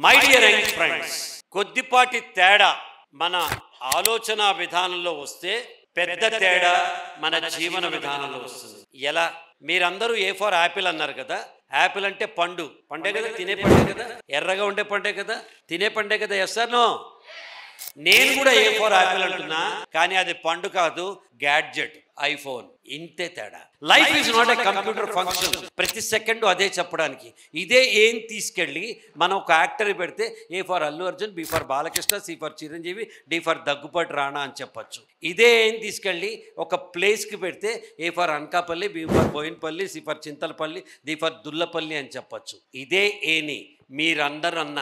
My dear young friends, కొద్దిపాటి తేడా మన ఆలోచన విధానంలో వస్తే పెద్ద తేడా మన జీవన విధానంలో వస్తుంది. ఎలా? మీరందరూ ఏ ఫర్ యాపిల్ అన్నారు కదా. యాపిల్ అంటే పండే కదా, తినే పండే కదా, ఎర్రగా ఉండే పండే కదా, తినే పండే కదా. Yes or no? నేను కూడా ఏ ఫర్ యాపిల్ అంటున్నా, కానీ అది పండు కాదు, గ్యాడ్జెట్, ఐఫోన్. ఇంతే తేడా. Life is not a computer function. ప్రతి సెకండ్ అదే చెప్పడానికి. ఇదే ఏం తీసుకెళ్ళి మనం ఒక యాక్టర్ పెడితే A for Allu Arjun, B for Balakrishna, C for Chiranjeevi, D for Daggubati Rana అని చెప్పచ్చు. ఇదే ఏం తీసుకెళ్ళి ఒక ప్లేస్కి పెడితే A for Anakapalli, B for Boinapalli, C for Chintalapalli, D for Dullapalli అని చెప్పచ్చు. ఇదే ఏని మీరందరూ అన్న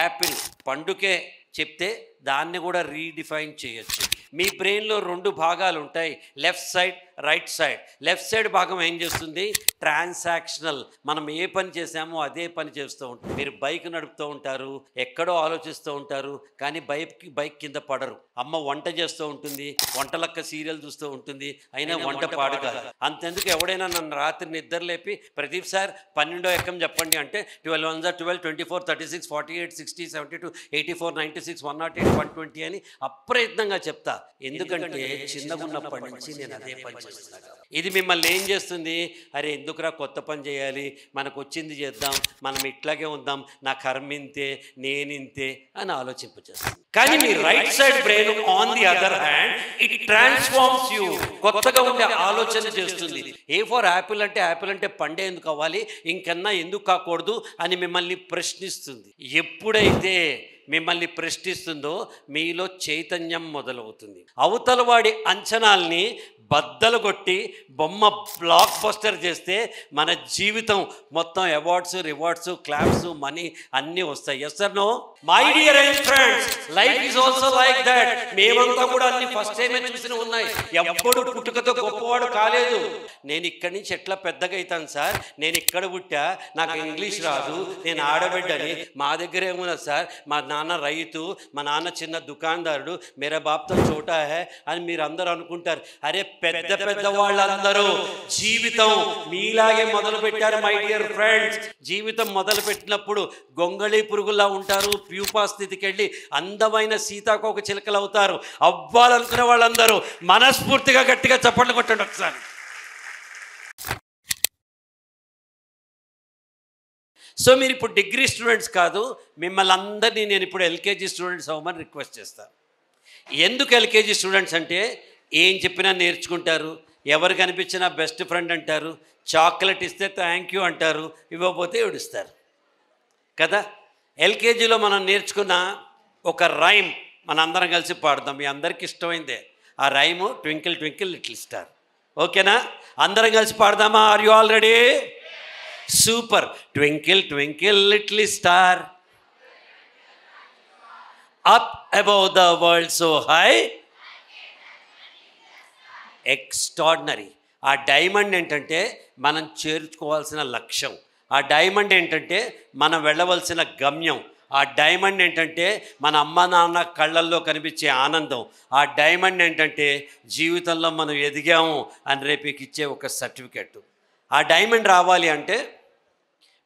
యాపిల్ పండుకే చెప్తే దాన్ని కూడా రీడిఫైన్ చేయొచ్చు. మీ బ్రెయిన్లో రెండు భాగాలు ఉంటాయి, left side, right side. Left side భాగం ఏం చేస్తుంది? ట్రాన్సాక్షనల్. మనం ఏ పని చేసామో అదే పని చేస్తూ ఉంటాం. మీరు బైక్ నడుపుతూ ఉంటారు, ఎక్కడో ఆలోచిస్తూ ఉంటారు, కానీ బైక్ కింద పడరు. అమ్మ వంట చేస్తూ ఉంటుంది, వంటలక్క సీరియల్ చూస్తూ ఉంటుంది, అయినా వంట పాడు కాదు. అంతెందుకు ఎవడైనా నన్ను రాత్రి నిద్ర లేపి ప్రదీప్ సార్ 12వ ఎక్కం చెప్పండి అంటే 12 1 12, 24, 36, 48, 60, 72, 84, 96, 108, 120 అని అప్రయత్నంగా చెప్తా. ఎందుకంటే చిన్నగున్నప్పటి నుంచి నేను అదే పని చేస్తున్నాను. ఇది మిమ్మల్ని ఏం చేస్తుంది? అరే ఎందుకురా కొత్త పని చేయాలి, మనకు వచ్చింది చేద్దాం, మనం ఇట్లాగే ఉందాం, నా కర్మ ఇంతే, నేనింతే అని ఆలోచింపచేస్తుంది. కానీ మీ right side brain on the other hand it transforms you. కొత్తగా ఉండే ఆలోచన చేస్తుంది. ఏ ఫర్ యాపిల్ అంటే పండే ఎందుకు అవ్వాలి, ఇంకన్నా ఎందుకు కాకూడదు అని మిమ్మల్ని ప్రశ్నిస్తుంది. ఎప్పుడైతే మిమ్మల్ని ప్రశ్నిస్తుందో మీలో చైతన్యం మొదలవుతుంది. అవతల వాడి అంచనాల్ని బద్దలు కొట్టి బొమ్మ బ్లాక్ బస్టర్ చేస్తే మన జీవితం మొత్తం అవార్డ్స్, రివార్డ్స్, క్లాప్స్, మనీ అన్నీ వస్తాయి. Yes or no? My dear friends, life is also like that. మేమంతా కూడా అన్ని ఫస్ట్ టైమే చూసిన ఉన్నాయి. ఎప్పుడు పుట్టుకతో గొప్పవాడు కాలేదు. నేను ఇక్కడి నుంచి ఎట్లా పెద్దగా అవుతాను సార్, నేను ఇక్కడ పుట్టా, నాకు ఇంగ్లీష్ రాదు, నేను ఆడబిడ్డని, మా దగ్గర ఏమున్నా సార్, మా నాన్న రైతు, మా నాన్న చిన్న దుకాణదారుడు, మేరా బాప్తో చోటా హే అని మీరు అందరూ అనుకుంటారు. అరే పెద్ద వాళ్ళందరూ జీవితం మీలాగే మొదలు పెట్టారు. మై డియర్ ఫ్రెండ్స్, జీవితం మొదలు పెట్టినప్పుడు గొంగళి పురుగులా ఉంటారు, ప్యూపా స్థితికి వెళ్ళి అందమైన సీతాకోక చిలుకలు అవుతారు. అవ్వాలనుకునే వాళ్ళందరూ మనస్ఫూర్తిగా గట్టిగా చప్పట్లు కొట్టండి ఒకసారి. సో మీరు ఇప్పుడు డిగ్రీ స్టూడెంట్స్ కాదు, మిమ్మల్ని అందరినీ నేను ఇప్పుడు ఎల్కేజీ స్టూడెంట్స్ అవ్వమని రిక్వెస్ట్ చేస్తాను. ఎందుకు ఎల్కేజీ స్టూడెంట్స్ అంటే ఏం చెప్పినా నేర్చుకుంటారు, ఎవరు కనిపించినా బెస్ట్ ఫ్రెండ్ అంటారు, చాక్లెట్ ఇస్తే థ్యాంక్ యూ అంటారు, ఇవ్వకపోతే ఏడుస్తారు కదా. ఎల్కేజీలో మనం నేర్చుకున్న ఒక రైమ్ మన అందరం కలిసి పాడుతాం. మీ అందరికీ ఇష్టమైందే ఆ rhyme, twinkle twinkle little star. ఓకేనా? అందరం కలిసి పాడదామా? Are you all ready? Super. Twinkle twinkle little star up above the world so high, extraordinary. ఆ డైమండ్ ఏంటంటే మనం చేర్చుకోవాల్సిన లక్ష్యం. ఆ డైమండ్ ఏంటంటే మనం వెళ్ళవలసిన గమ్యం. ఆ డైమండ్ ఏంటంటే మన అమ్మ నాన్న కళ్ళల్లో కనిపించే ఆనందం. ఆ డైమండ్ ఏంటంటే జీవితంలో మనం ఎదిగాము అని రేపుకి ఇచ్చే ఒక సర్టిఫికెట్. ఆ డైమండ్ రావాలి అంటే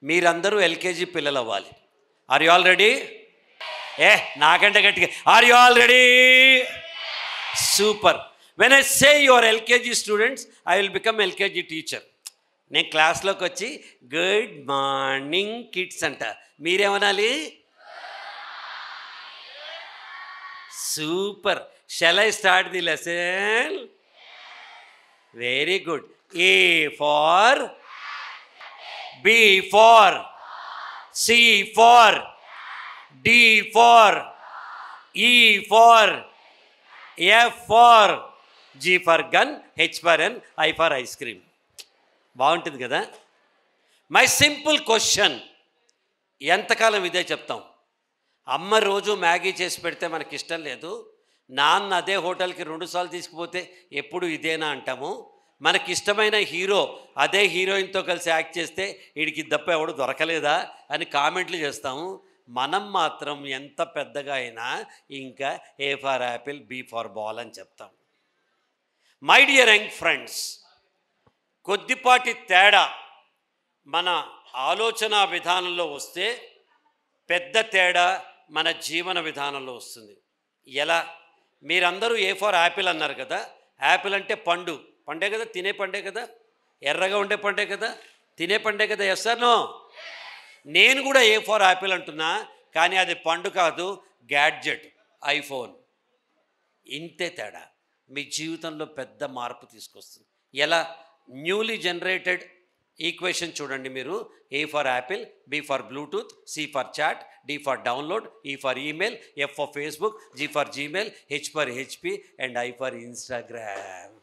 మీరందరూ ఎల్కేజీ పిల్లలు అవ్వాలి. Are you all ready? నాకంటే గట్టిగా are you all ready? Super. When I say you are LKG students, I will become LKG teacher. నేను క్లాస్లోకి వచ్చి గుడ్ మార్నింగ్ కిడ్స్ అంట, మీరేమనాలి? Super. Shall I start the lesson? Very good. A for, B for, C for, D for, E for, F for, G for gun, H for hen, I for ice cream. బాగుంటుంది కదా? My simple question, ఎంతకాలం ఇదే చెప్తాం? అమ్మ రోజు Maggi చేసి పెడితే మనకి ఇష్టం లేదు, నాన్న అదే హోటల్కి 2 సార్లు తీసుకుపోతే ఎప్పుడు ఇదేనా అంటాము. మనకి ఇష్టమైన హీరో అదే హీరోయిన్తో కలిసి యాక్ట్ చేస్తే వీడికి దప్ప ఎవడు దొరకలేదా అని కామెంట్లు చేస్తాము. మనం మాత్రం ఎంత పెద్దగా అయినా ఇంకా A for apple, B for ball అని చెప్తాం. మై డియర్ యంగ్ ఫ్రెండ్స్, కొద్దిపాటి తేడా మన ఆలోచన విధానంలో వస్తే పెద్ద తేడా మన జీవన విధానంలో వస్తుంది. ఎలా? మీరందరూ ఏ ఫర్ యాపిల్ అన్నారు కదా. యాపిల్ అంటే పండు, పండే కదా, తినే పండే కదా, ఎర్రగా ఉండే పండే కదా, తినే పండే కదా. Yes or no? నేను కూడా ఏ ఫర్ యాపిల్ అంటున్నా, కానీ అది పండు కాదు, గ్యాడ్జెట్, ఐఫోన్. ఇంతే తేడా మీ జీవితంలో పెద్ద మార్పు తీసుకొస్తుంది. ఎలా? న్యూలీ జనరేటెడ్ ఈక్వేషన్ చూడండి మీరు. A for apple, B for Bluetooth, C for chat, D for download, E for email, F for Facebook, G for Gmail, H for HP and I for Instagram.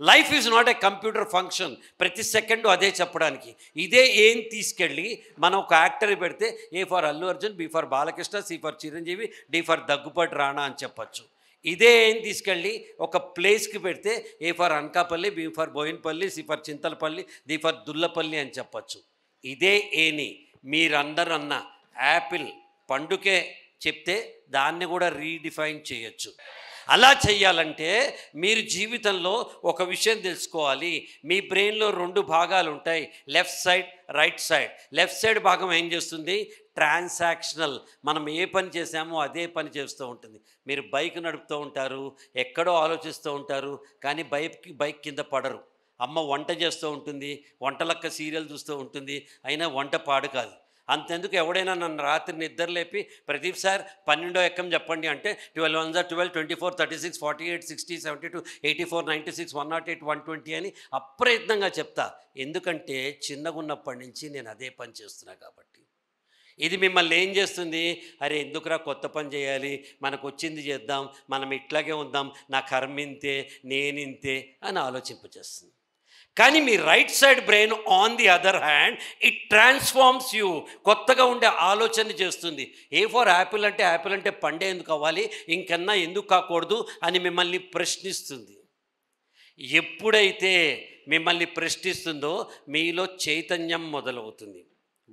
Life is not a computer function. ప్రతి second అదే చెప్పడానికి. ఇదే ఏం తీసుకెళ్ళి మనం ఒక actor పెడితే A for Allu Arjun, B for Balakrishna, C for Chiranjeevi, D for Daggubati Rana అని చెప్పచ్చు. ఇదే ఏం తీసుకెళ్ళి ఒక ప్లేస్కి పెడితే A for Anakapalli, B for Boinpalli, C for Chintalapalli, D for Dullapalli అని చెప్పచ్చు. ఇదే ఏని మీరందరూ అన్న యాపిల్ పండుకే చెప్తే దాన్ని కూడా రీడిఫైన్ చేయొచ్చు. అలా చేయాలంటే మీరు జీవితంలో ఒక విషయం తెలుసుకోవాలి. మీ బ్రెయిన్లో 2 భాగాలు ఉంటాయి, left side, right side. Left side భాగం ఏం చేస్తుంది? ట్రాన్సాక్షనల్. మనం ఏ పని చేసామో అదే పని చేస్తూ ఉంటుంది. మీరు బైక్ నడుపుతూ ఉంటారు, ఎక్కడో ఆలోచిస్తూ ఉంటారు, కానీ బైక్ కింద పడరు. అమ్మ వంట చేస్తూ ఉంటుంది, వంటలక్క సీరియల్ చూస్తూ ఉంటుంది, అయినా వంట పాడు కాదు. అంతెందుకు, ఎవడైనా నన్ను రాత్రి నిద్ర లేపి ప్రదీప్ సార్ 12వ ఎక్కం చెప్పండి అంటే 12 1 12, 24, 36, 48, 60, 72, 84, 96, 108, 120 అని అప్రయత్నంగా చెప్తా. ఎందుకంటే చిన్నగున్నప్పటి నుంచి నేను అదే పని చేస్తున్నా కాబట్టి. ఇది మిమ్మల్ని ఏం చేస్తుంది? అరే ఎందుకురా కొత్త పని చేయాలి, మనకు వచ్చింది చేద్దాం, మనం ఇట్లాగే ఉందాం, నా కర్మింతే, నేనింతే అని ఆలోచింపచేస్తుంది. కానీ మీ right side brain on the other hand it transforms you. కొత్తగా ఉండే ఆలోచన చేస్తుంది. ఏ ఫర్ యాపిల్ అంటే యాపిల్ అంటే పండే ఎందుకు అవ్వాలి, ఇంకన్నా ఎందుకు కాకూడదు అని మిమ్మల్ని ప్రశ్నిస్తుంది. ఎప్పుడైతే మిమ్మల్ని ప్రశ్నిస్తుందో మీలో చైతన్యం మొదలవుతుంది.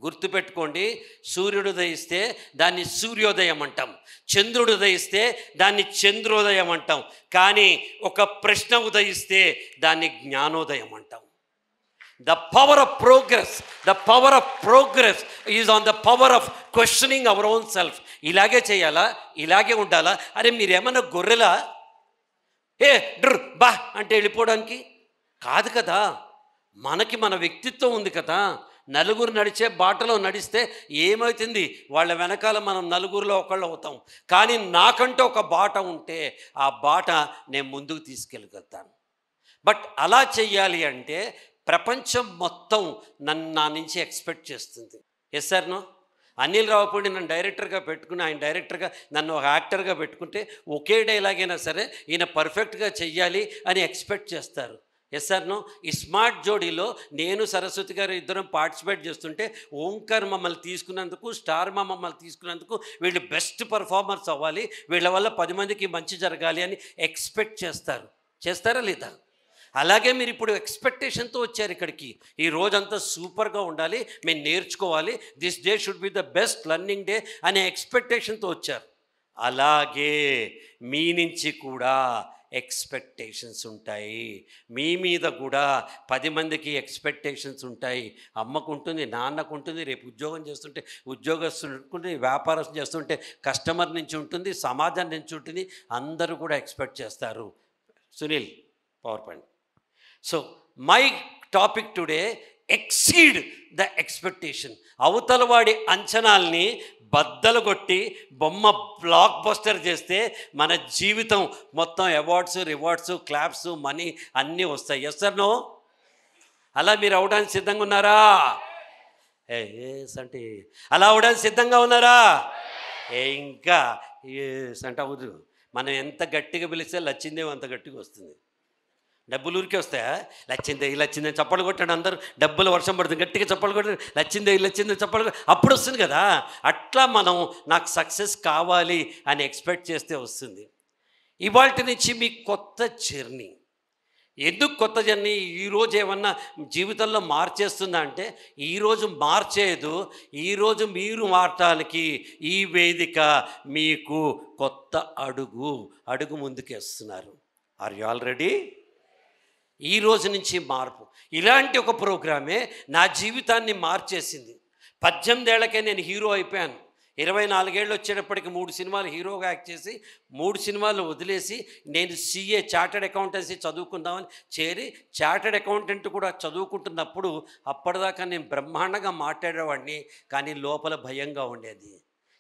గుర్తుపెట్టుకోండి, సూర్యుడు ఉదయిస్తే దాన్ని సూర్యోదయం అంటాం, చంద్రుడు ఉదయిస్తే దాన్ని చంద్రోదయం అంటాం, కానీ ఒక ప్రశ్న ఉదయిస్తే దాన్ని జ్ఞానోదయం అంటాం. The power of progress is on the power of questioning our own self. ఇలాగే చేయాలా, ఇలాగే ఉండాలా? అరే మీరేమన్నా గొర్రెలా? ఏ డ్ర్ బా అంటే వెళ్ళిపోవడానికి కాదు కదా. మనకి మన వ్యక్తిత్వం ఉంది కదా. నలుగురు నడిచే బాటలో నడిస్తే ఏమవుతుంది? వాళ్ళ వెనకాల మనం నలుగురిలో ఒకళ్ళు అవుతాం. కానీ నాకంటూ ఒక బాట ఉంటే ఆ బాట నేను ముందుకు తీసుకెళ్ళగలుగుతాను. బట్ అలా చెయ్యాలి అంటే ప్రపంచం మొత్తం నా నుంచి ఎక్స్పెక్ట్ చేస్తుంది. Yes sir no? Anil Ravipudi నన్ను డైరెక్టర్గా పెట్టుకుని, ఆయన డైరెక్టర్గా నన్ను ఒక యాక్టర్గా పెట్టుకుంటే ఒకే డైలాగైనా సరే ఈయన పర్ఫెక్ట్గా చెయ్యాలి అని ఎక్స్పెక్ట్ చేస్తారు. Yes or no? ఈ స్మార్ట్ జోడీలో నేను సరస్వతి గారు ఇద్దరం పార్టిసిపేట్ చేస్తుంటే ఓంకార్ మమ్మల్ని తీసుకున్నందుకు, స్టార్ మమ్మల్ని తీసుకున్నందుకు వీళ్ళు బెస్ట్ పర్ఫార్మర్స్ అవ్వాలి, వీళ్ళ వల్ల 10 మందికి మంచి జరగాలి అని ఎక్స్పెక్ట్ చేస్తారు. చేస్తారా లేదా? అలాగే మీరు ఇప్పుడు ఎక్స్పెక్టేషన్తో వచ్చారు ఇక్కడికి. ఈ రోజంతా సూపర్గా ఉండాలి, మేము నేర్చుకోవాలి, this day should be the best learning day అనే ఎక్స్పెక్టేషన్తో వచ్చారు. అలాగే మీ నుంచి కూడా ఎక్స్పెక్టేషన్స్ ఉంటాయి. మీ మీద కూడా 10 మందికి ఎక్స్పెక్టేషన్స్ ఉంటాయి. అమ్మకు ఉంటుంది, నాన్నకు ఉంటుంది, రేపు ఉద్యోగం చేస్తుంటే ఉద్యోగస్తులు ఉంటుంది, వ్యాపారం చేస్తుంటే కస్టమర్ నుంచి ఉంటుంది, సమాజం నుంచి ఉంటుంది, అందరూ కూడా ఎక్స్పెక్ట్ చేస్తారు. Sunil power point. So my topic today, exceed the expectation. అవతలవాడి అంచనాల్ని బద్దలు కొట్టి బొమ్మ బ్లాక్ బస్టర్ చేస్తే మన జీవితం మొత్తం అవార్డ్స్, రివార్డ్స్, క్లాప్స్, మనీ అన్నీ వస్తాయి. Yes or no? అలా మీరు అవడానికి సిద్ధంగా ఉన్నారా? ఎస్ అంటే అలా అవడానికి సిద్ధంగా ఉన్నారా? ఇంకా ఎస్ అంటే అవదు. మనం ఎంత గట్టిగా పిలిస్తే లచ్చిందేమో అంత గట్టిగా వస్తుంది. డబ్బులు ఊరికే వస్తాయా? లచ్చిందే లచ్చిందని చప్పలు కొట్టాడు అందరూ, డబ్బులు వర్షం పడుతుంది, గట్టిగా చప్పలు కొట్టాడు, లచ్చిందే చప్పలు అప్పుడు వస్తుంది కదా. అట్లా మనం నాకు సక్సెస్ కావాలి అని ఎక్స్పెక్ట్ చేస్తే వస్తుంది. ఇవాళ నుంచి మీ కొత్త జర్నీ. ఎందుకు కొత్త జర్నీ? ఈరోజు ఏమన్నా జీవితంలో మార్చేస్తుందా అంటే ఈరోజు మార్చేయదు. ఈరోజు మీరు మారటానికి ఈ వేదిక మీకు కొత్త అడుగు ముందుకేస్తున్నారు. Are you all ready? ఈ రోజు నుంచి మార్పు. ఇలాంటి ఒక ప్రోగ్రామే నా జీవితాన్ని మార్చేసింది. 18 ఏళ్లకే నేను హీరో అయిపోయాను. 24 ఏళ్ళు వచ్చేటప్పటికి 3 సినిమాలు హీరోగా యాక్ట్ చేసి 3 సినిమాలు వదిలేసి నేను CA చార్టర్డ్ అకౌంటెన్సీ చదువుకుందామని చేరి చార్టర్డ్ అకౌంటెంట్ కూడా చదువుకుంటున్నప్పుడు అప్పటిదాకా నేను బ్రహ్మాండంగా మాట్లాడేవాడిని. కానీ లోపల భయంగా ఉండేది.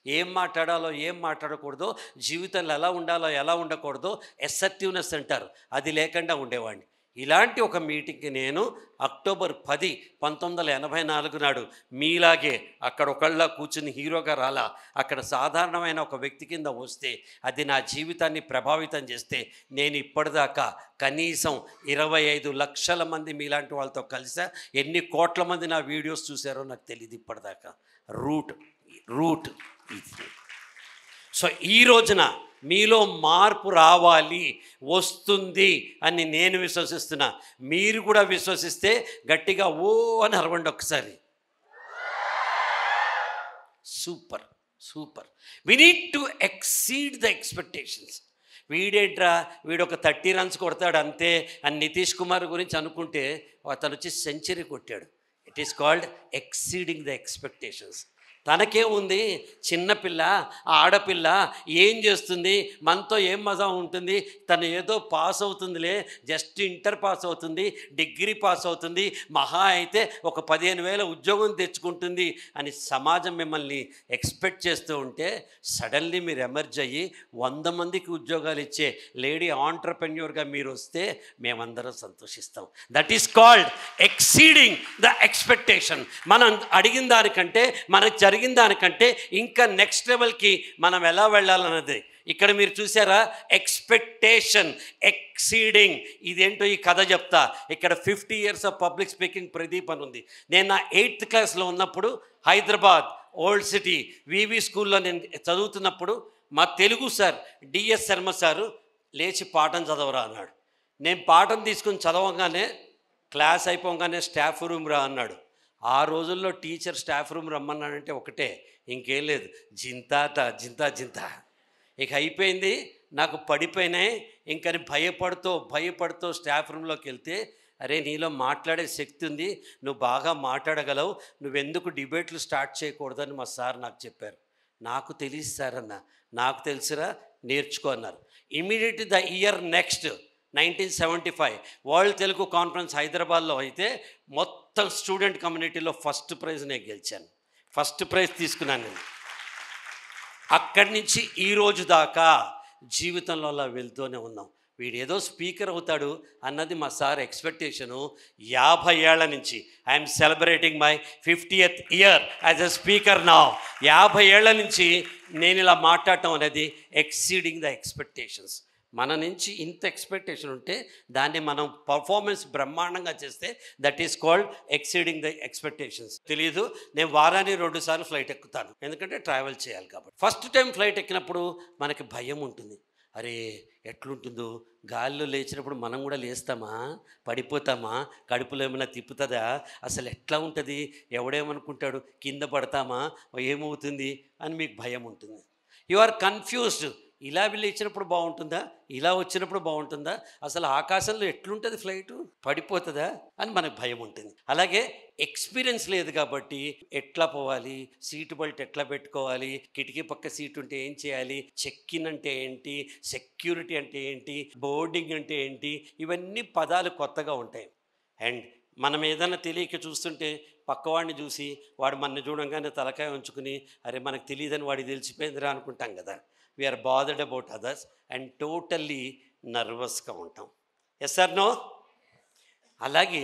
ఏం మాట్లాడాలో ఏం మాట్లాడకూడదో, జీవితంలో ఎలా ఉండాలో ఎలా ఉండకూడదో అసర్టివ్నెస్ అంటారు, అది లేకుండా ఉండేవాడిని. ఇలాంటి ఒక మీటింగ్కి నేను అక్టోబర్ 10, 1984 నాడు మీలాగే అక్కడ ఒకళ్ళ కూర్చుని హీరోగా రాలా, అక్కడ సాధారణమైన ఒక వ్యక్తి కింద వస్తే అది నా జీవితాన్ని ప్రభావితం చేస్తే నేను ఇప్పటిదాకా కనీసం 25 లక్షల మంది మీలాంటి వాళ్ళతో కలిసా. ఎన్ని కోట్ల మంది నా వీడియోస్ చూశారో నాకు తెలియదు ఇప్పటిదాకా. రూట్ ఇది. సో ఈ రోజున మీలో మార్పు రావాలి, వస్తుంది అని నేను విశ్వసిస్తున్నా. మీరు కూడా విశ్వసిస్తే గట్టిగా ఓ అని అరవండి ఒకసారి. Super. We need to exceed the expectations. వీడేంట్రా వీడొక 30 రన్స్ కొడతాడు అంతే అని నితీష్ కుమార్ గురించి అనుకుంటే అతను వచ్చి సెంచరీ కొట్టాడు. It is called exceeding the expectations. తనకే ఉంది, చిన్నపిల్ల ఆడపిల్ల ఏం చేస్తుంది, మనతో ఏం మజా ఉంటుంది, తను ఏదో పాస్ అవుతుందిలే, జస్ట్ ఇంటర్ పాస్ అవుతుంది, డిగ్రీ పాస్ అవుతుంది, మహా అయితే ఒక 15,000 ఉద్యోగం తెచ్చుకుంటుంది అని సమాజం మిమ్మల్ని ఎక్స్పెక్ట్ చేస్తూ ఉంటే సడన్లీ మీరు ఎమర్జ్ అయ్యి 100 మందికి ఉద్యోగాలు ఇచ్చే లేడీ ఆంటర్ప్రెన్యూర్గా మీరు వస్తే మేమందరం సంతోషిస్తాం. That is called exceeding the expectation. మనం అడిగిన దానికంటే మనకు జరిగిన దానికంటే ఇంకా నెక్స్ట్ లెవెల్కి మనం ఎలా వెళ్ళాలన్నది ఇక్కడ మీరు చూసారా. Expectation, exceeding. ఇదేంటో ఈ కథ చెప్తా. ఇక్కడ 50 years of public speaking Pradeep అని ఉంది. నేను నా 8th క్లాస్లో ఉన్నప్పుడు హైదరాబాద్ ఓల్డ్ సిటీ వివి స్కూల్లో నేను చదువుతున్నప్పుడు మా Telugu sir DS Sharma sir లేచి పాఠం చదవరా అన్నాడు. నేను పాఠం తీసుకుని చదవగానే క్లాస్ అయిపోగానే స్టాఫ్ రూమ్ రా అన్నాడు. ఆ రోజుల్లో టీచర్ స్టాఫ్ రూమ్ రమ్మన్నాడంటే ఒకటే, ఇంకేం లేదు, జింతా. ఇక అయిపోయింది, నాకు పడిపోయినాయి. ఇంకని భయపడుతూ స్టాఫ్ రూమ్లోకి వెళ్తే, అరే నీలో మాట్లాడే శక్తి ఉంది, నువ్వు బాగా మాట్లాడగలవు, నువ్వెందుకు డిబేట్లు స్టార్ట్ చేయకూడదని మా సార్ నాకు చెప్పారు. నాకు తెలియదు సార్ అన్న, నాకు తెలుసురా, నేర్చుకో అన్నారు. Immediate the year next 1975 world Telugu conference హైదరాబాద్లో అయితే మొత్తం స్టూడెంట్ కమ్యూనిటీలో ఫస్ట్ ప్రైజ్ నేను గెలిచాను. ఫస్ట్ ప్రైజ్ తీసుకున్నాను నేను. అక్కడి నుంచి ఈ రోజు దాకా జీవితంలో అలా వెళ్తూనే ఉన్నాం. వీడేదో స్పీకర్ అవుతాడు అన్నది మా సార్ ఎక్స్పెక్టేషను. 50 ఏళ్ల నుంచి I'm celebrating my 50th year as a speaker now. 50 ఏళ్ల నుంచి నేను ఇలా మాట్లాడటం అనేది ఎక్సీడింగ్ ద ఎక్స్పెక్టేషన్స్. మన నుంచి ఇంత ఎక్స్పెక్టేషన్ ఉంటే దాన్ని మనం పర్ఫార్మెన్స్ బ్రహ్మాండంగా చేస్తే that is called exceeding the expectations. తెలియదు, నేను వారానికి 2 సార్లు ఫ్లైట్ ఎక్కుతాను, ఎందుకంటే ట్రావెల్ చేయాలి కాబట్టి. ఫస్ట్ టైం ఫ్లైట్ ఎక్కినప్పుడు మనకి భయం ఉంటుంది. అరే ఎట్లుంటుందో, గాలిలో లేచినప్పుడు మనం కూడా లేస్తామా, పడిపోతామా, కడుపులో ఏమైనా తిప్పుతుందా, అసలు ఎట్లా ఉంటుంది, ఎవడేమనుకుంటాడు, కింద పడతామా, ఏమవుతుంది అని మీకు భయం ఉంటుంది. You are confused. ఇలా వెళ్ళి ఇచ్చినప్పుడు బాగుంటుందా, ఇలా వచ్చినప్పుడు బాగుంటుందా, అసలు ఆకాశంలో ఎట్లుంటుంది ఫ్లైటు, పడిపోతుందా అని మనకు భయం ఉంటుంది. అలాగే ఎక్స్పీరియన్స్ లేదు కాబట్టి ఎట్లా పోవాలి, సీటు బెల్ట్ ఎట్లా పెట్టుకోవాలి, కిటికీ పక్క సీటు ఉంటే ఏం చేయాలి, చెక్ ఇన్ అంటే ఏంటి, సెక్యూరిటీ అంటే ఏంటి, బోర్డింగ్ అంటే ఏంటి, ఇవన్నీ పదాలు కొత్తగా ఉంటాయి. అండ్ మనం ఏదైనా తెలియక చూస్తుంటే పక్కవాడిని చూసి వాడు మన చూడంగానే తలకాయ ఉంచుకుని అరే మనకు తెలియదని వాడికి తెలిసిపోయిందిరా అనుకుంటాం కదా. We are bothered about others and totally నర్వస్గా ఉంటాం. Yes or no? అలాగే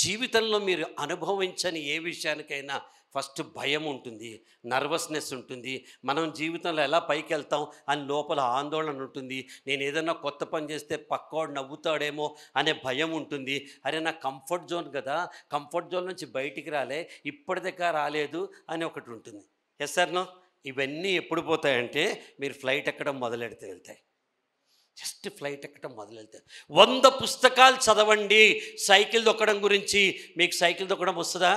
జీవితంలో మీరు అనుభవించని ఏ విషయానికైనా ఫస్ట్ భయం ఉంటుంది, నర్వస్నెస్ ఉంటుంది. మనం జీవితంలో ఎలా పైకి వెళ్తాం అని లోపల ఆందోళన ఉంటుంది. నేను ఏదైనా కొత్త పని చేస్తే పక్కవాడు నవ్వుతాడేమో అనే భయం ఉంటుంది. అరే నా కంఫర్ట్ జోన్ కదా, కంఫర్ట్ జోన్ నుంచి బయటికి రాలే, ఇప్పటిదాకా రాలేదు అని ఒకటి ఉంటుంది. Yes or no? ఇవన్నీ ఎప్పుడు పోతాయంటే మీరు ఫ్లైట్ ఎక్కడం మొదలెడితే వెళ్తాయి. జస్ట్ ఫ్లైట్ ఎక్కడం మొదలెడితే 100 పుస్తకాలు చదవండి సైకిల్ తొక్కడం గురించి, మీకు సైకిల్ తొక్కడం వస్తుందా?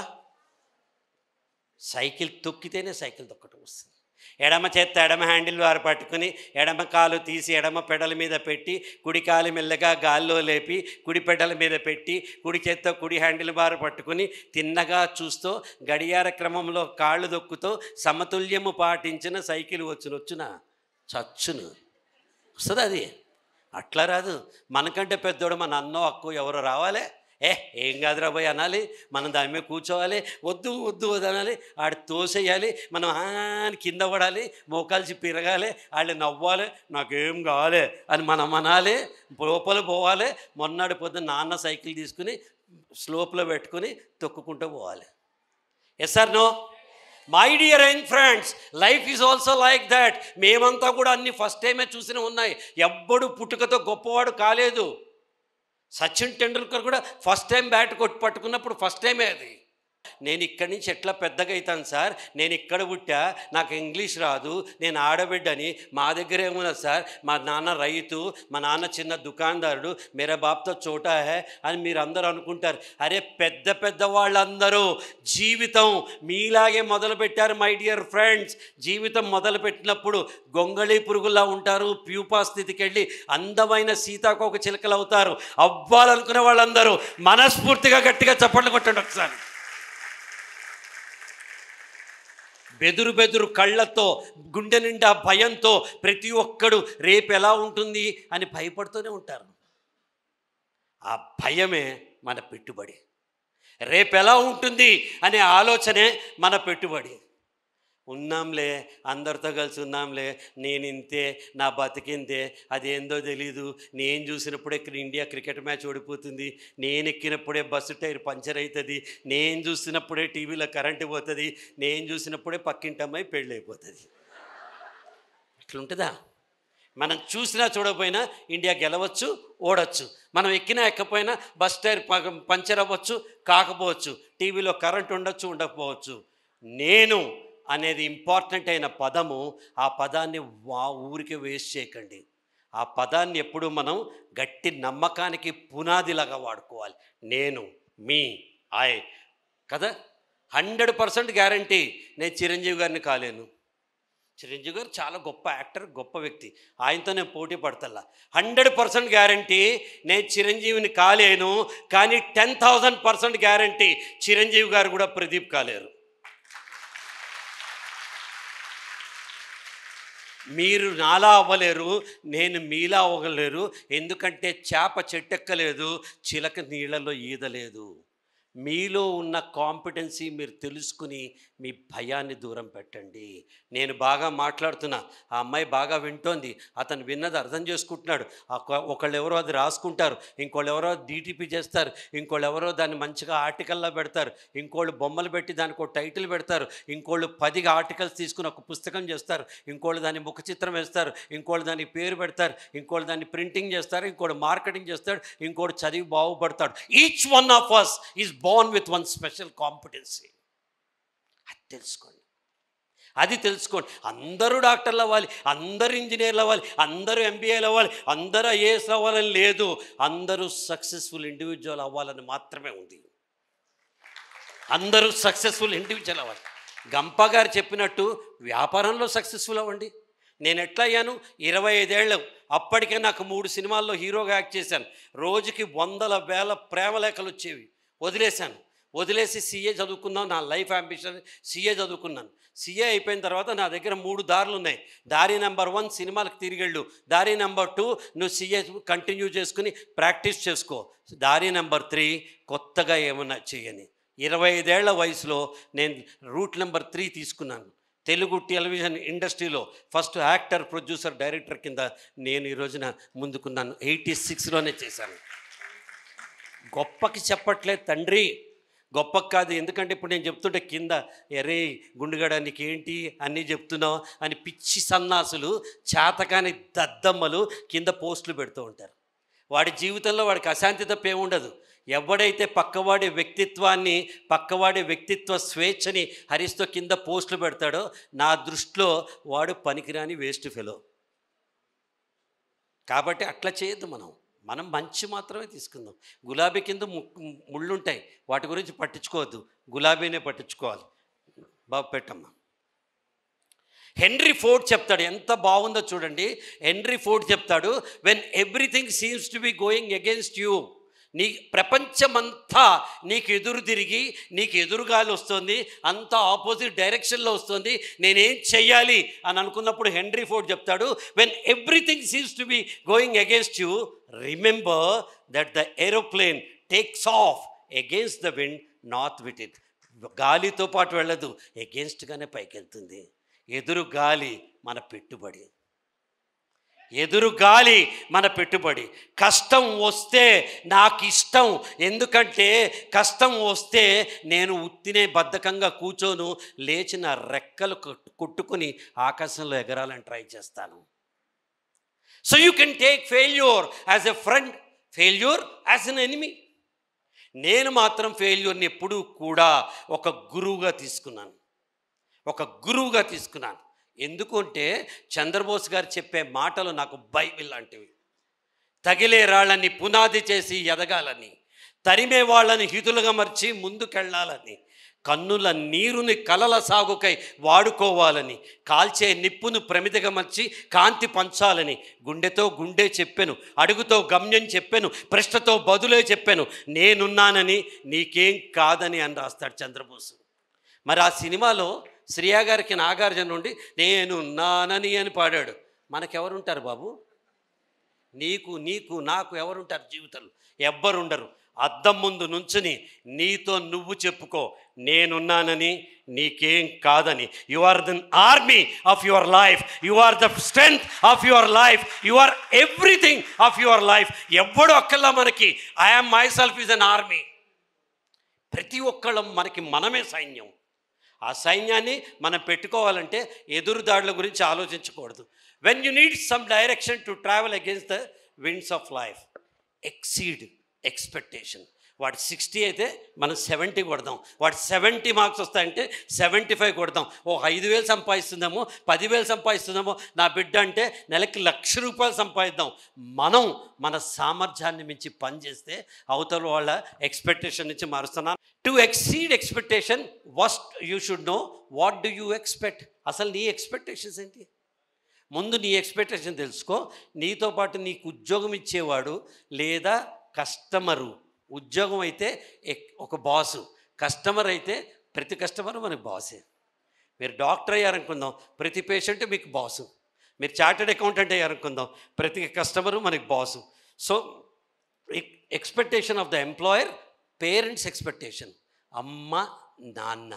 సైకిల్ తొక్కితేనే సైకిల్ తొక్కడం వస్తుంది. ఎడమ చేత్తో ఎడమ హ్యాండిల్ బార్ పట్టుకుని ఎడమ కాలు తీసి ఎడమ పెడల మీద పెట్టి కుడి కాలు మెల్లగా గాల్లో లేపి కుడి పెడల మీద పెట్టి కుడి చేత్తో కుడి హ్యాండిల్ బార్ పట్టుకుని తిన్నగా చూస్తూ గడియార క్రమంలో కాళ్ళు దొక్కుతూ సమతుల్యము పాటించిన సైకిల్ వచ్చున చచ్చును వస్తుంది. అది అట్లా రాదు. మనకంటే పెద్దోడు మన అన్నో అక్కో ఎవరో రావాలి, ఏం కాదురా పోయి అనాలి, మనం దాని మీద కూర్చోవాలి, వద్దు వద్దు వద్దు అనాలి, ఆడు తోసేయాలి, మనం అని కింద పడాలి, మోకాల్చి పిరగాలి, వాళ్ళు నవ్వాలి, నాకేం కావాలి అని మనం అనాలి, లోపల పోవాలి. మొన్నటి పొద్దున్న నాన్న సైకిల్ తీసుకుని స్లోప్లో పెట్టుకుని తొక్కుకుంటూ పోవాలి. Yes or no? My dear young friends, life is also like that. మేమంతా కూడా అన్ని ఫస్ట్ టైమే చూసిన ఉన్నాయి. ఎవ్వడు పుట్టుకతో గొప్పవాడు కాలేదు. సచిన్ టెండూల్కర్ కూడా ఫస్ట్ టైం బ్యాట్ కొట్టి పట్టుకున్నప్పుడు ఫస్ట్ టైమే అది. నేను ఇక్కడి నుంచి ఎట్లా పెద్దగా అవుతాను సార్, నేను ఇక్కడ పుట్టా, నాకు ఇంగ్లీష్ రాదు, నేను ఆడబిడ్డని, మా దగ్గర ఏమున్నది సార్, మా నాన్న రైతు, మా నాన్న చిన్న దుకాణదారుడు, మేరా బాప్తో చోటా హే అని మీరు అందరూ అనుకుంటారు. అరే పెద్ద పెద్ద వాళ్ళందరూ జీవితం మీలాగే మొదలుపెట్టారు మై డియర్ ఫ్రెండ్స్. జీవితం మొదలుపెట్టినప్పుడు గొంగళి పురుగులా ఉంటారు, ప్యూపా స్థితికి వెళ్ళి అందమైన సీతాకోక చిలుకలు అవుతారు. అవ్వాలనుకునే వాళ్ళందరూ మనస్ఫూర్తిగా గట్టిగా చప్పట్లు కొట్టండి ఒకసారి. బెదురు కళ్ళతో గుండె నిండా భయంతో ప్రతి ఒక్కడు రేపు ఎలా ఉంటుంది అని భయపడుతూనే ఉంటారు. ఆ భయమే మన పెట్టుబడి. రేపు ఎలా ఉంటుంది అనే ఆలోచనే మన పెట్టుబడి. ఉన్నాంలే, అందరితో కలిసి ఉన్నాంలే, నేను ఇంతే, నా బతికింతే, అదేందో తెలీదు, నేను చూసినప్పుడే ఇండియా క్రికెట్ మ్యాచ్ ఓడిపోతుంది, నేను ఎక్కినప్పుడే బస్సు టైర్ పంచర్ అవుతుంది, నేను చూసినప్పుడే టీవీలో కరెంటు పోతుంది, నేను చూసినప్పుడే పక్కింటి అమ్మాయి పెళ్ళి అయిపోతుంది. ఇట్లుంటుందా? మనం చూసినా చూడకపోయినా ఇండియా గెలవచ్చు, ఓడచ్చు. మనం ఎక్కినా ఎక్కపోయినా బస్ టైర్ పంచర్ అవ్వచ్చు, కాకపోవచ్చు, టీవీలో కరెంట్ ఉండొచ్చు, ఉండకపోవచ్చు. నేను అనేది ఇంపార్టెంట్ అయిన పదము. ఆ పదాన్ని ఊరికి వేస్ట్ చేయకండి. ఆ పదాన్ని ఎప్పుడు మనం గట్టి నమ్మకానికి పునాదిలాగా వాడుకోవాలి. నేను, మీ, ఐ కదా. 100% గ్యారంటీ నేను చిరంజీవి గారిని కాలేను. చిరంజీవి గారు చాలా గొప్ప యాక్టర్, గొప్ప వ్యక్తి, ఆయనతో నేను పోటీ పడతల్లా. 100% గ్యారంటీ నేను చిరంజీవిని కాలేను. కానీ 10,000% గ్యారంటీ చిరంజీవి గారు కూడా ప్రదీప్ కాలేరు. మీరు నాలా అవ్వలేరు, నేను మీలా అవ్వలేరు. ఎందుకంటే చేప చెట్టెక్కలేదు, చిలక నీళ్ళలో ఈదలేదు. మీలో ఉన్న కాంపిటెన్సీ మీరు తెలుసుకుని మీ భయాన్ని దూరం పెట్టండి. నేను బాగా మాట్లాడుతున్నా, ఆ అమ్మాయి బాగా వింటోంది, అతను విన్నది అర్థం చేసుకుంటున్నాడు. ఒకళ్ళు ఎవరో అది రాసుకుంటారు, ఇంకోళ్ళు ఎవరో డీటీపీ చేస్తారు, ఇంకోళ్ళు ఎవరో దాన్ని మంచిగా ఆర్టికల్లో పెడతారు, ఇంకోళ్ళు బొమ్మలు పెట్టి దానికి ఒక టైటిల్ పెడతారు, ఇంకోళ్ళు 10 ఆర్టికల్స్ తీసుకుని ఒక పుస్తకం చేస్తారు, ఇంకోళ్ళు దాన్ని ముఖ చిత్రం వేస్తారు, ఇంకోళ్ళు దానికి పేరు పెడతారు, ఇంకోళ్ళు దాన్ని ప్రింటింగ్ చేస్తారు, ఇంకోళ్ళు మార్కెటింగ్ చేస్తాడు, ఇంకోటి చదివి బాగుపడతాడు. Each one of us is born with one special competency. అది తెలుసుకోండి. అందరూ డాక్టర్లు అవ్వాలి, అందరూ ఇంజనీర్లు అవ్వాలి, అందరూ ఎంబీఏలు అవ్వాలి, అందరూ ఐఏఎస్ అవ్వాలని లేదు. అందరూ సక్సెస్ఫుల్ ఇండివిజువల్ అవ్వాలని మాత్రమే ఉంది. అందరూ సక్సెస్ఫుల్ ఇండివిజువల్ అవ్వాలి. గంప గారు చెప్పినట్టు వ్యాపారంలో సక్సెస్ఫుల్ అవ్వండి. నేను ఎట్లా అయ్యాను? 25 ఏళ్ళు. అప్పటికే నాకు 3 సినిమాల్లో హీరోగా యాక్ట్ చేశాను. రోజుకి 100,000 ప్రేమలేఖలు వచ్చేవి. వదిలేసి సీఏ చదువుకున్నాను. నా లైఫ్ అంబిషన్ సీఏ చదువుకున్నాను. సీఏ అయిపోయిన తర్వాత నా దగ్గర 3 దారులు ఉన్నాయి. దారి నెంబర్ 1 సినిమాలకు తిరిగెళ్ళు, దారి నెంబర్ 2 నువ్వు సీఏ కంటిన్యూ చేసుకుని ప్రాక్టీస్ చేసుకో, దారి నెంబర్ 3 కొత్తగా ఏమన్నా చేయని. 25 ఏళ్ల వయసులో నేను రూట్ నెంబర్ 3 తీసుకున్నాను. తెలుగు టెలివిజన్ ఇండస్ట్రీలో ఫస్ట్ యాక్టర్, ప్రొడ్యూసర్, డైరెక్టర్ కింద నేను ఈ రోజున ముందుకున్నాను. 86లోనే చేశాను. గొప్పకి చెప్పట్లేదు తండ్రి, గొప్పకి కాదు. ఎందుకంటే ఇప్పుడు నేను చెప్తుంటే కింద ఎరే గుండుగడ నీకేంటి అన్నీ చెప్తున్నావు అని పిచ్చి సన్నాసులు, చేతకాని దద్దమ్మలు కింద పోస్టులు పెడుతూ ఉంటారు. వాడి జీవితంలో వాడికి అశాంతి తప్ప ఏముండదు. ఎవడైతే పక్కవాడి వ్యక్తిత్వాన్ని, పక్కవాడి వ్యక్తిత్వ స్వేచ్ఛని హరిస్తూ కింద పోస్టులు పెడతాడో నా దృష్టిలో వాడు పనికిరాని వేస్ట్ ఫెలో. కాబట్టి అట్లా చేయొద్దు. మనం మంచి మాత్రమే తీసుకుందాం. గులాబీ కింద ముళ్ళుంటాయి, వాటి గురించి పట్టించుకోవద్దు, గులాబీనే పట్టించుకోవాలి. బాబు పెట్టమ్మా. హెన్రీ ఫోర్డ్ చెప్తాడు, ఎంత బాగుందో చూడండి. హెన్రీ ఫోర్డ్ చెప్తాడు, when everything seems to be going against you, నీ ప్రపంచమంతా నీకు ఎదురు తిరిగి నీకు ఎదురుగాలి వస్తుంది, అంతా ఆపోజిట్ డైరెక్షన్లో వస్తుంది, నేనేం చెయ్యాలి అని అనుకున్నప్పుడు హెన్రీ ఫోర్డ్ చెప్తాడు, when everything seems to be going against you, remember that the aeroplane takes of against the wind, not with it. గాలితో పాటు వెళ్ళదు, అగేన్స్ట్గానే పైకి వెళ్తుంది. ఎదురు గాలి మన పెట్టుబడి, ఎదురు గాలి మన పెట్టుబడి. కష్టం వస్తే నాకు ఇష్టం, ఎందుకంటే కష్టం వస్తే నేను ఉత్తినే బద్ధకంగా కూర్చోను, లేచిన రెక్కలు కొట్టుకుని ఆకాశంలో ఎగరాలని ట్రై చేస్తాను. So you can take failure as a friend, failure as N enemy. నేను మాత్రం ఫెయిల్యూర్ని ఎప్పుడూ కూడా ఒక గురువుగా తీసుకున్నాను, ఒక గురువుగా తీసుకున్నాను. ఎందుకంటే చంద్రబోస్ గారు చెప్పే మాటలు నాకు బైబిల్ లాంటివి. తగిలే రాళ్ళని పునాది చేసి ఎదగాలని, తరిమే వాళ్ళని హితులుగా మర్చి ముందుకెళ్ళాలని, కన్నుల నీరుని కలల సాగుకై వాడుకోవాలని, కాల్చే నిప్పును ప్రమిదగా మర్చి కాంతి పంచాలని, గుండెతో గుండె చెప్పాను, అడుగుతో గమ్యం చెప్పాను, ప్రశ్నతో బదులే చెప్పాను, నేనున్నానని నీకేం కాదని అని రాస్తాడు చంద్రబోసు. మరి ఆ సినిమాలో శ్రియా గారికి నాగార్జున నుండి నేనున్నానని అని పాడాడు. మనకెవరుంటారు బాబు? నీకు నాకు ఎవరుంటారు జీవితంలో? ఎవ్వరుండరు. అద్దం ముందు నుంచుని నీతో నువ్వు చెప్పుకో, నేనున్నానని, నీకేం కాదని. You are the army of your life, you are the strength of your life, you are everything of your life. ఎవ్వడు ఒక్కళ్ళ మనకి I'm myself is an army. ప్రతి ఒక్కళ్ళం మనకి మనమే సైన్యం. ఆ సైన్యాన్ని మనం పెట్టుకోవాలంటే ఎదురుదాడుల గురించి ఆలోచించకూడదు. When you need some direction to travel against the winds of life, exceed expectation. వాడు 60 అయితే మనం 70 కొడదాం, వాడు 70 మార్క్స్ వస్తాయంటే 75 కొడదాం. 5,000 సంపాదిస్తుందేమో, 10,000 సంపాదిస్తుందేమో నా బిడ్డ అంటే నెలకి ₹1,00,000 సంపాదిద్దాం. మనం మన సామర్థ్యాన్ని మించి పనిచేస్తే అవతల వాళ్ళ ఎక్స్పెక్టేషన్ నుంచి మారుస్తున్నాను. To exceed expectation, first you should know what do you expect. అసలు నీ ఎక్స్పెక్టేషన్స్ ఏంటి? ముందు నీ ఎక్స్పెక్టేషన్ తెలుసుకో. నీతో పాటు నీకు ఉద్యోగం ఇచ్చేవాడు లేదా కస్టమరు. ఉద్యోగం అయితే ఒక బాసు, కస్టమర్ అయితే ప్రతి కస్టమరు మనకు బాసే. మీరు డాక్టర్ అయ్యారనుకుందాం, ప్రతి పేషెంట్ మీకు బాసు. మీరు చార్టెడ్ అకౌంటెంట్ అయ్యారనుకుందాం, ప్రతి కస్టమరు మనకి boss. So expectation of the employer, parents expectation, అమ్మ నాన్న.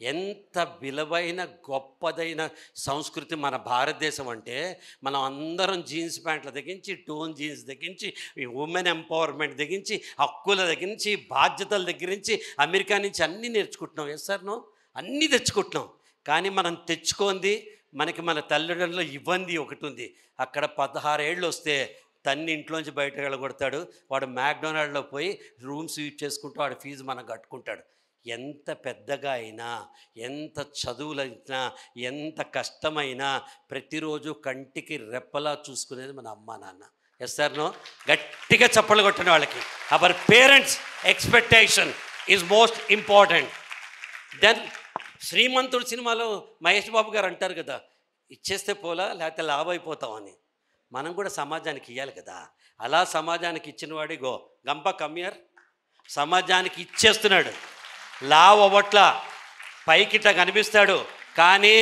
ఎంత విలువైన గొప్పదైన సంస్కృతి మన భారతదేశం అంటే, మనం అందరం జీన్స్ ప్యాంట్ల దగ్గరించి, టోన్ జీన్స్ దగ్గరించి, ఉమెన్ ఎంపవర్మెంట్ దగ్గరించి, హక్కుల దగ్గరించి, బాధ్యతల దగ్గర నుంచి, అమెరికా నుంచి అన్నీ నేర్చుకుంటున్నాం. ఎస్ సార్ నో, అన్నీ తెచ్చుకుంటున్నాం. కానీ మనం తెచ్చుకోంది మనకి మన తల్లిదండ్రులు ఇవ్వంది ఒకటి ఉంది. అక్కడ 16 ఏళ్ళు వస్తే తన్ని ఇంట్లోంచి బయటకు వెళ్ళగొడతాడు. వాడు మ్యాక్డొనాల్డ్లో పోయి రూమ్ స్వీప్ చేసుకుంటూ వాడి ఫీజు మనం కట్టుకుంటాడు. ఎంత పెద్దగా అయినా, ఎంత చదువులైనా, ఎంత కష్టమైనా ప్రతిరోజు కంటికి రెప్పలా చూసుకునేది మన అమ్మా నాన్న. Yes sir no? గట్టిగా చప్పట్లు కొట్టిన వాళ్ళకి our parents expectation is most important. Then Srimanthudu సినిమాలో మహేష్ బాబు గారు అంటారు కదా, ఇచ్చేస్తే పోలా లేకపోతే లాభ అయిపోతామని. మనం కూడా సమాజానికి ఇవ్వాలి కదా. అలా సమాజానికి ఇచ్చిన వాడి గంప కమ్యర్ సమాజానికి ఇచ్చేస్తున్నాడు. లావ్ అవ్వట్లా, పైకిట కనిపిస్తాడు, కానీ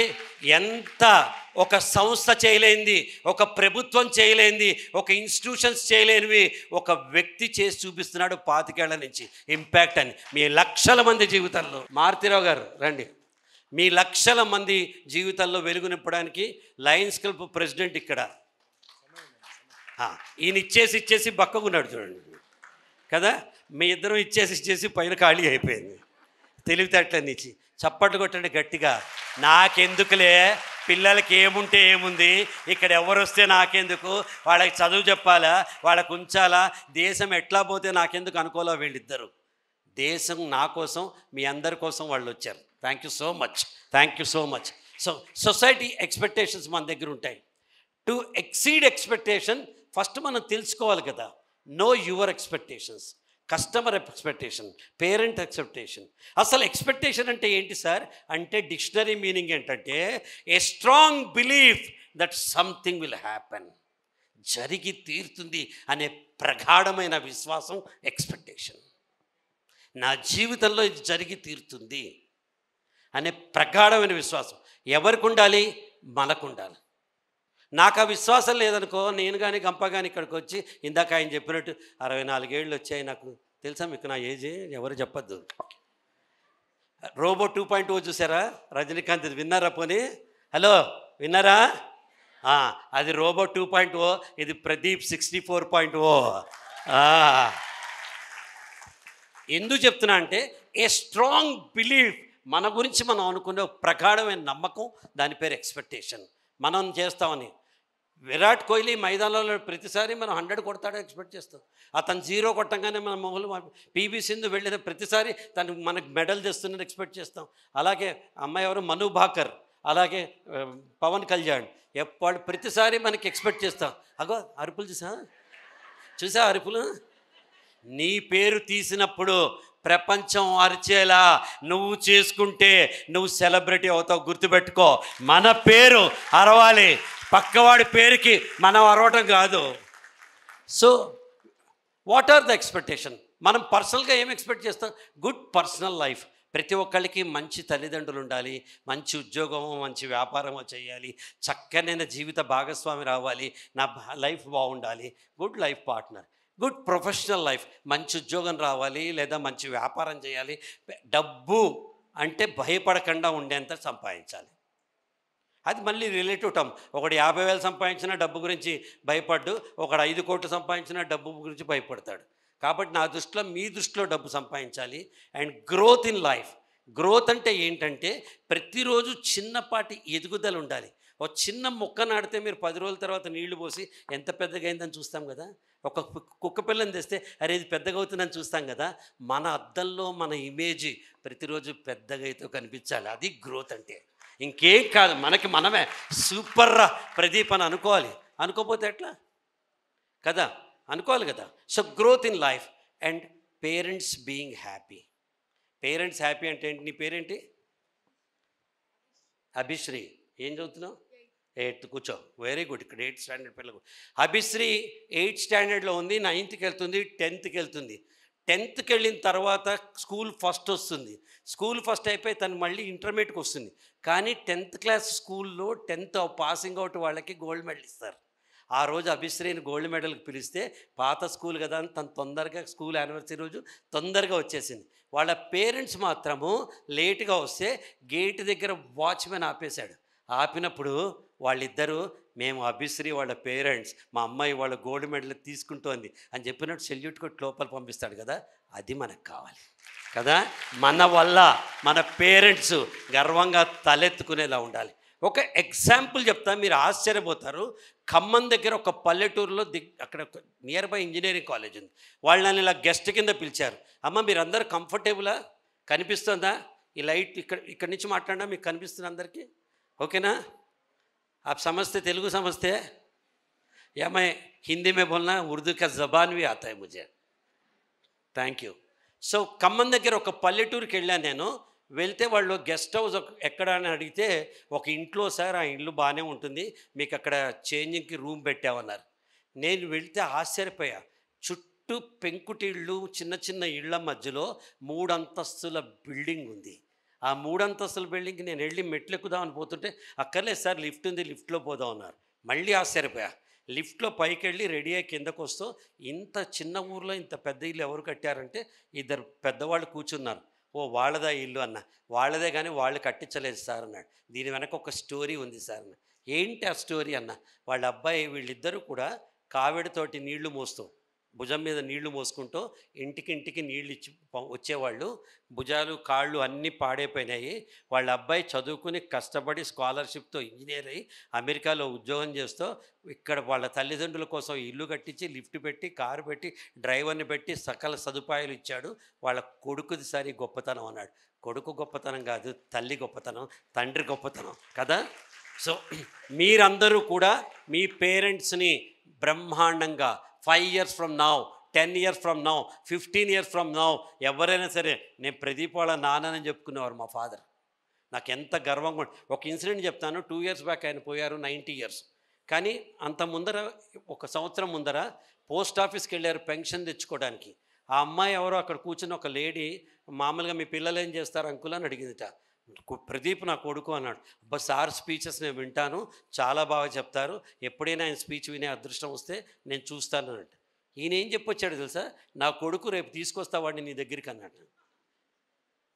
ఎంత ఒక సంస్థ చేయలేంది, ఒక ప్రభుత్వం చేయలేంది, ఒక ఇన్స్టిట్యూషన్స్ చేయలేనివి ఒక వ్యక్తి చేసి చూపిస్తున్నాడు 25 ఏళ్ల నుంచి. ఇంపాక్ట్ అని మీ లక్షల మంది జీవితాల్లో. మారుతిరావు గారు రండి. మీ లక్షల మంది జీవితాల్లో వెలుగు నింపడానికి లయన్స్ క్లబ్ ప్రెసిడెంట్ ఇక్కడ. ఈయన ఇచ్చేసి బక్కగున్నాడు చూడండి కదా. మీ ఇద్దరం ఇచ్చేసి పైన ఖాళీ అయిపోయింది. తెలివితేటలన్నీ ఇచ్చి చప్పట్లు కొట్టండి గట్టిగా. నాకెందుకులే, పిల్లలకి ఏముంటే ఏముంది, ఇక్కడ ఎవరు వస్తే నాకెందుకు, వాళ్ళకి చదువు చెప్పాలా, వాళ్ళకు ఉంచాలా, దేశం ఎట్లా పోతే నాకెందుకు అనుకోలే వీళ్ళిద్దరు. దేశం నా కోసం, మీ అందరి కోసం వాళ్ళు వచ్చారు. Thank you so much, thank you so much. So society expectations మన దగ్గర ఉంటాయి. టు ఎక్సీడ్ ఎక్స్పెక్టేషన్ ఫస్ట్ మనం తెలుసుకోవాలి కదా. Know your expectations. Customer expectation, parent expectation. అసలు ఎక్స్పెక్టేషన్ అంటే ఏంటి సార్ అంటే డిక్షనరీ మీనింగ్ ఏంటంటే a strong belief that something will happen, జరిగి తీరుతుంది అనే ప్రగాఢమైన విశ్వాసం ఎక్స్పెక్టేషన్. నా జీవితంలో ఇది జరిగి తీరుతుంది అనే ప్రగాఢమైన విశ్వాసం ఎవరికి ఉండాలి? మనకు ఉండాలి. నాకు ఆ విశ్వాసం లేదనుకో, నేను కానీ గంప కానీ ఇక్కడికి వచ్చి ఇందాక ఆయన చెప్పినట్టు 64 ఏళ్ళు వచ్చాయి. నాకు తెలుసా మీకు నా ఏజ్? ఎవరు చెప్పద్దు. రోబో 2.0 చూసారా? రజనీకాంత్ విన్నారా? పోనీ హలో విన్నారా? అది రోబో 2.0, ఇది ప్రదీప్ 64.0. ఎందుకు చెప్తున్నా అంటే ఏ స్ట్రాంగ్ బిలీఫ్, మన గురించి మనం అనుకునే ప్రగాఢమైన నమ్మకం, దాని పేరు ఎక్స్పెక్టేషన్. మనం చేస్తామని. విరాట్ కోహ్లీ మైదానంలో ప్రతిసారి మనం 100 కొడతాడని ఎక్స్పెక్ట్ చేస్తాం. అతను 0 కొట్టంగానే మన మొహలు. పీవీ సింధు వెళ్ళిన ప్రతిసారి తను మనకు మెడల్ తెస్తుందని ఎక్స్పెక్ట్ చేస్తాం. అలాగే అమ్మాయి ఎవరు, మను భాకర్, అలాగే పవన్ కళ్యాణ్, ఎప్పుడు ప్రతిసారి మనకి ఎక్స్పెక్ట్ చేస్తాం. అగో అరుపులు చూసా అరుపులు. నీ పేరు తీసినప్పుడు ప్రపంచం అరిచేలా నువ్వు చేసుకుంటే నువ్వు సెలబ్రిటీ అవుతావు. గుర్తుపెట్టుకో, మన పేరు అరవాలి, పక్కవాడి పేరుకి మనం అరవటం కాదు. So what are the expectation? మనం పర్సనల్గా ఏం ఎక్స్పెక్ట్ చేస్తాం? Good personal life. ప్రతి ఒక్కరికి మంచి తల్లిదండ్రులు ఉండాలి, మంచి ఉద్యోగమో మంచి వ్యాపారమో చేయాలి, చక్కనైన జీవిత భాగస్వామి రావాలి, నా లైఫ్ బాగుండాలి, good life partner, good professional life, మంచి ఉద్యోగం రావాలి లేదా మంచి వ్యాపారం చేయాలి. డబ్బు అంటే భయపడకుండా ఉండేంత సంపాదించాలి. అది మళ్ళీ రిలేటివ్ టర్మ్. ఒకడు 50,000 సంపాదించిన డబ్బు గురించి భయపడ్డు, ఒకడు 5 కోట్లు సంపాదించిన డబ్బు గురించి భయపడతాడు. కాబట్టి నా దృష్టిలో, మీ దృష్టిలో డబ్బు సంపాదించాలి. And growth in life. Growth అంటే ఏంటంటే ప్రతిరోజు చిన్నపాటి ఎదుగుదల ఉండాలి. ఒక చిన్న మొక్క నాడితే మీరు 10 రోజుల తర్వాత నీళ్లు పోసి ఎంత పెద్దగా అయిందని చూస్తాం కదా. ఒక కుక్క పిల్లని తెస్తే అరే ఇది పెద్దగా అవుతుందని చూస్తాం కదా. మన అద్దంలో మన ఇమేజ్ ప్రతిరోజు పెద్దగా అయితే కనిపించాలి. అది గ్రోత్ అంటే. ఇంకేం కాదు, మనకి మనమే సూపర్ రా ప్రదీప్ అని అనుకోవాలి. అనుకోకపోతే ఎట్లా కదా, అనుకోవాలి కదా. So growth in life and parents being happy. Parents happy అంటే ఏంటి? నీ పేరేంటి? అభిశ్రీ. ఏం చదువుతున్నావు? 8th. కూర్చో. Very good. ఇక్కడ 8th స్టాండర్డ్ పిల్లలు. అభిశ్రీ 8th స్టాండర్డ్లో ఉంది, 9th వెళ్తుంది, 10th వెళ్తుంది. 10th వెళ్ళిన తర్వాత స్కూల్ ఫస్ట్ వస్తుంది. స్కూల్ ఫస్ట్ అయిపోయి తను మళ్ళీ ఇంటర్మీడియట్కి వస్తుంది. కానీ 10th క్లాస్ స్కూల్లో 10th పాసింగ్ అవుట్ వాళ్ళకి గోల్డ్ మెడల్ ఇస్తారు. ఆ రోజు అభిశ్రీని గోల్డ్ మెడల్కి పిలిస్తే పాత స్కూల్ కదా అని తను తొందరగా స్కూల్ యానివర్సరీ రోజు తొందరగా వచ్చేసింది. వాళ్ళ పేరెంట్స్ మాత్రము లేటుగా వస్తే గేట్ దగ్గర వాచ్మెన్ ఆపేశాడు. ఆపినప్పుడు వాళ్ళిద్దరూ, మేము అభిశ్రీ వాళ్ళ పేరెంట్స్, మా అమ్మాయి వాళ్ళ గోల్డ్ మెడల్ తీసుకుంటోంది అని చెప్పినట్టు సెల్యూట్ కొట్టి లోపల పంపిస్తాడు కదా. అది మనకు కావాలి కదా. మన వల్ల మన పేరెంట్స్ గర్వంగా తలెత్తుకునేలా ఉండాలి. ఒక ఎగ్జాంపుల్ చెప్తా, మీరు ఆశ్చర్యపోతారు. ఖమ్మం దగ్గర ఒక పల్లెటూరులో అక్కడ నియర్ బై ఇంజనీరింగ్ కాలేజ్ ఉంది. వాళ్ళని ఇలా గెస్ట్ కింద పిలిచారు. అమ్మ మీరందరూ కంఫర్టబులా? కనిపిస్తుందా? ఈ లైట్ ఇక్కడి నుంచి మాట్లాడినా మీకు కనిపిస్తుంది అందరికీ? ఓకేనా? आप समझते, तेलुगु समझते हैं या मैं हिंदी में बोलना, उर्दू का ज़बान भी आता है मुझे. Thank you. సో ఖమ్మం దగ్గర ఒక పల్లెటూరుకి వెళ్ళాను నేను. వెళ్తే వాళ్ళు గెస్ట్ హౌస్ ఎక్కడ అని అడిగితే ఒక ఇంట్లో, సార్ ఆ ఇల్లు బాగానే ఉంటుంది, మీకు అక్కడ చేంజింగ్కి రూమ్ పెట్టామన్నారు. నేను వెళ్తే ఆశ్చర్యపోయా. చుట్టూ పెంకుటిళ్ళు, చిన్న చిన్న ఇళ్ల మధ్యలో 3 అంతస్తుల బిల్డింగ్ ఉంది. ఆ 3 అంతస్తుల బిల్డింగ్కి నేను వెళ్ళి మెట్లు ఎక్కుదామని పోతుంటే అక్కర్లేదు సార్ లిఫ్ట్ ఉంది, లిఫ్ట్లో పోదాం అన్నారు. మళ్ళీ ఆశ్చర్యపోయా. లిఫ్ట్లో పైకి వెళ్ళి రెడీ అయ్యి కిందకు వస్తూ, ఇంత చిన్న ఊర్లో ఇంత పెద్ద ఇల్లు ఎవరు కట్టారంటే 2 పెద్దవాళ్ళు కూర్చున్నారు. ఓ వాళ్ళదా ఇల్లు అన్న. వాళ్ళదే కానీ వాళ్ళు కట్టించలేదు సార్ అన్నాడు. దీని వెనక ఒక స్టోరీ ఉంది సార్ అన్న. ఏంటి ఆ స్టోరీ అన్న? వాళ్ళ అబ్బాయి వీళ్ళిద్దరూ కూడా కావిడితోటి నీళ్లు మోస్తూ, భుజం మీద నీళ్లు మోసుకుంటూ ఇంటికి నీళ్ళు ఇచ్చి వచ్చేవాళ్ళు. భుజాలు కాళ్ళు అన్నీ పాడైపోయినాయి. వాళ్ళ అబ్బాయి చదువుకుని కష్టపడి స్కాలర్షిప్తో ఇంజనీర్ అయ్యి అమెరికాలో ఉద్యోగం చేస్తూ ఇక్కడ వాళ్ళ తల్లిదండ్రుల కోసం ఇల్లు కట్టించి, లిఫ్ట్ పెట్టి, కారు పెట్టి, డ్రైవర్ని పెట్టి సకల సదుపాయాలు ఇచ్చాడు. వాళ్ళ కొడుకుది సరి గొప్పతనం అన్నాడు. కొడుకు గొప్పతనం కాదు, తల్లి గొప్పతనం, తండ్రి గొప్పతనం కదా. సో మీరందరూ కూడా మీ పేరెంట్స్ని బ్రహ్మాండంగా 5 years from now 10 years from now, 15 years from now ఎవరైనా సరే నేను ప్రదీప్ వాళ్ళ నాన్నని చెప్పుకునేవారు మా ఫాదర్. నాకు ఎంత గర్వంగా ఒక ఇన్సిడెంట్ చెప్తాను. 2 ఇయర్స్ బ్యాక్ ఆయన పోయారు, 90 ఇయర్స్. కానీ అంత ముందర, ఒక సంవత్సరం ముందర పోస్ట్ ఆఫీస్కి వెళ్ళారు పెన్షన్ తెచ్చుకోవడానికి. ఆ అమ్మాయి ఎవరో అక్కడ కూర్చుని, ఒక లేడీ, మామూలుగా మీ పిల్లలు ఏం చేస్తారు అంకుల్ అని అడిగిందిట. ప్రదీప్ నా కొడుకు అన్నాడు. అబ్బా సార్ స్పీచెస్ నేను వింటాను, చాలా బాగా చెప్తారు, ఎప్పుడైనా ఆయన స్పీచ్ వినే అదృష్టం వస్తే నేను చూస్తాను అన్నట్టు. ఈయన ఏం చెప్పొచ్చాడు తెలుసా, నా కొడుకు రేపు తీసుకొస్తా వాడిని నీ దగ్గరికి అన్నట్టు.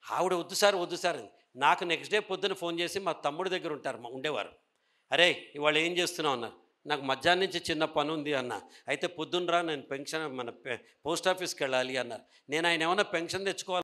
ఆవిడ వద్దు సార్ వద్దు సార్ అని. నాకు నెక్స్ట్ డే పొద్దున్న ఫోన్ చేసి, మా తమ్ముడి దగ్గర ఉండేవారు, అరే ఇవాళ ఏం చేస్తున్నావు అన్నారు. నాకు మధ్యాహ్నం నుంచి చిన్న పని ఉంది అన్న. అయితే పొద్దున్నరా నేను పెన్షన్ పోస్ట్ ఆఫీస్కి వెళ్ళాలి అన్నారు. నేను ఆయన ఏమన్నా పెన్షన్ తెచ్చుకోవాలి